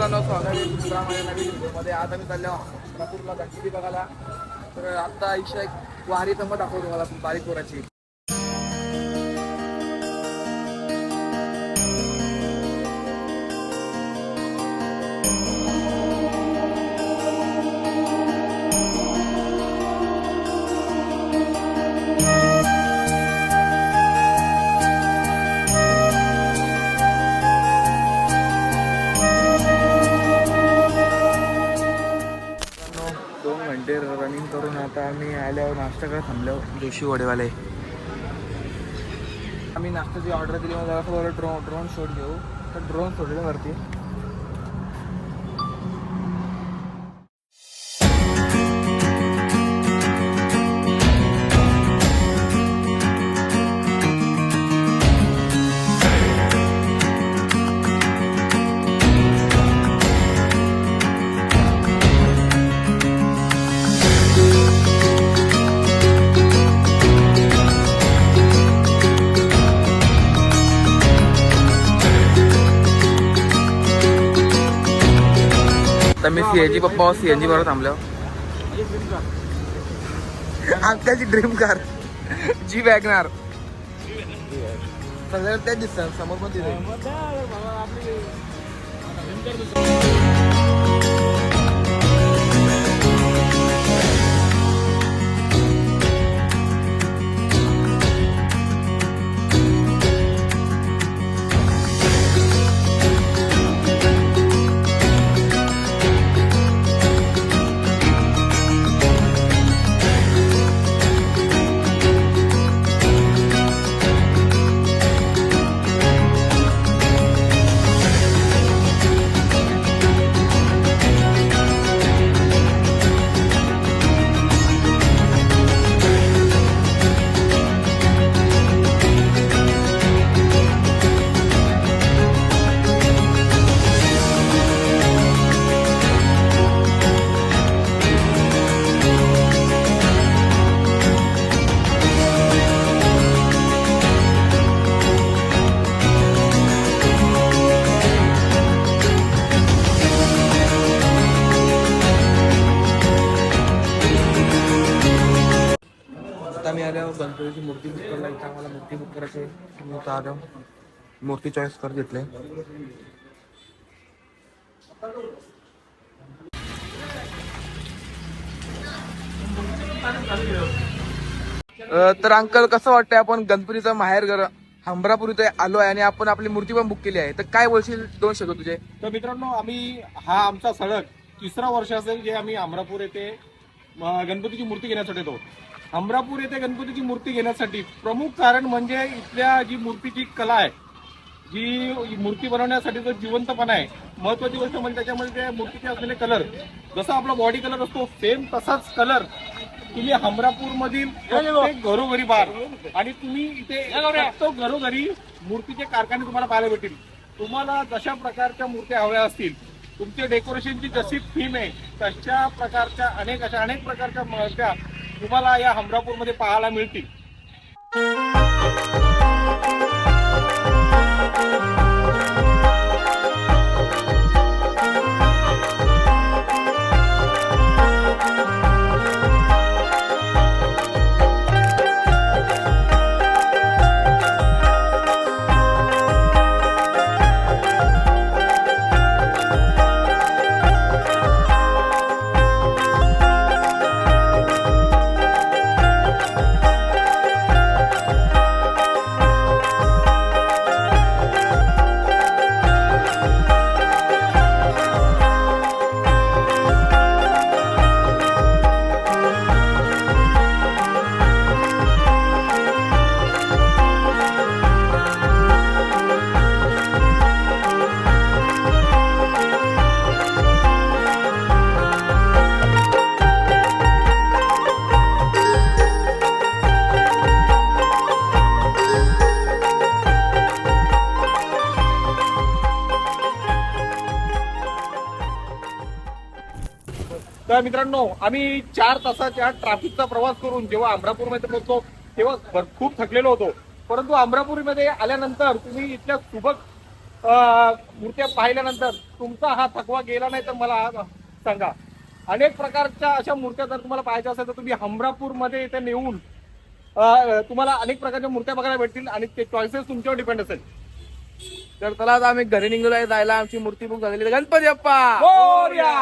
मित्रांनो, स्वागत आहे दुसरा माझ्या नवीन व्हिडिओमध्ये. आज आम्ही चाललो अमरापूरला गणपती बघायला. तर आता आयुष्य एक वारी जमत दाखवतो तुम्हाला बारीक पोराची. रनिंग करून आता आम्ही आल्यावर नाश्ता करत थांबलो जोशी वडेवाले. आम्ही नाश्त्याची ऑर्डर दिली म्हणजे ड्रोन शॉट घेऊ. तर ड्रोन सोडलं वरती. तर मी सीएनजी पप्पा सीएनजी बरोबर थांबलो. अंकलची ड्रीम कार जी वॅगनार सगळ्या त्याच दिसतात समोर पण तिथे. आम्ही आल्यावर गणपतीची मूर्ती बुक करायला. इथं आम्हाला मूर्ती बुक करायची आहे. तुम्ही इथं आलो मूर्ती चॉईस कर घेतले. तर अंकल कसं वाटतंय, आपण गणपतीचं माहेर घर अमरापूर इथे आलोय आणि आपण आपली मूर्ती पण बुक केली आहे. तर काय बोलशील 2 शब्द तुझे? तर मित्रांनो, आम्ही हा आमचा सलग 3रा वर्ष असेल जे आम्ही अमरापूर येथे गणपतीची मूर्ती घेण्यासाठी येतो. अमरापूर येथे गणपतीची मूर्ती घेण्यासाठी प्रमुख कारण म्हणजे इथल्या जी मूर्तीची कला आहे, जी मूर्ती बनवण्यासाठी जो जिवंतपणा आहे. महत्वाची गोष्ट म्हणजे त्याच्यामध्ये त्या मूर्तीचे असलेले कलर, जसा आपला बॉडी कलर असतो सेम तसाच कलर तुम्ही अमरापूर मधील प्रत्येक घरोघरी बार आणि तुम्ही इथे प्रत्येक घरोघरी मूर्तीचे कारखाने तुम्हाला पाहायला भेटतील. तुम्हाला जशा प्रकारच्या मूर्त्या हव्या असतील, तुमच्या डेकोरेशनची जशी थीम आहे तशा प्रकारच्या अनेक प्रकारच्या मूर्त्या तुम्हाला या अमरापूरमध्ये पाहायला मिळतील. तर मित्रांनो, आम्ही 4 तासाच्या ट्रॅफिकचा प्रवास करून जेव्हा अमरापूरमध्ये पोहोचलो तेव्हा खूप थकलेलो होतो. परंतु अमरापूरमध्ये आल्यानंतर तुम्ही इथल्या सुबक मूर्त्या पाहिल्यानंतर तुमचा हा थकवा गेला नाही तर मला सांगा. अनेक प्रकारच्या अशा मूर्त्या जर तुम्हाला पाहायच्या असेल तर तुम्ही हमरापूरमध्ये इथे नेऊन तुम्हाला अनेक प्रकारच्या मूर्त्या बघायला भेटतील आणि ते चॉईसेस तुमच्यावर डिपेंड असेल. तर चला आता आम्ही घरी निघालोय जायला. आमची मूर्ती बुक झालेली आहे. गणपती बाप्पा मोरया.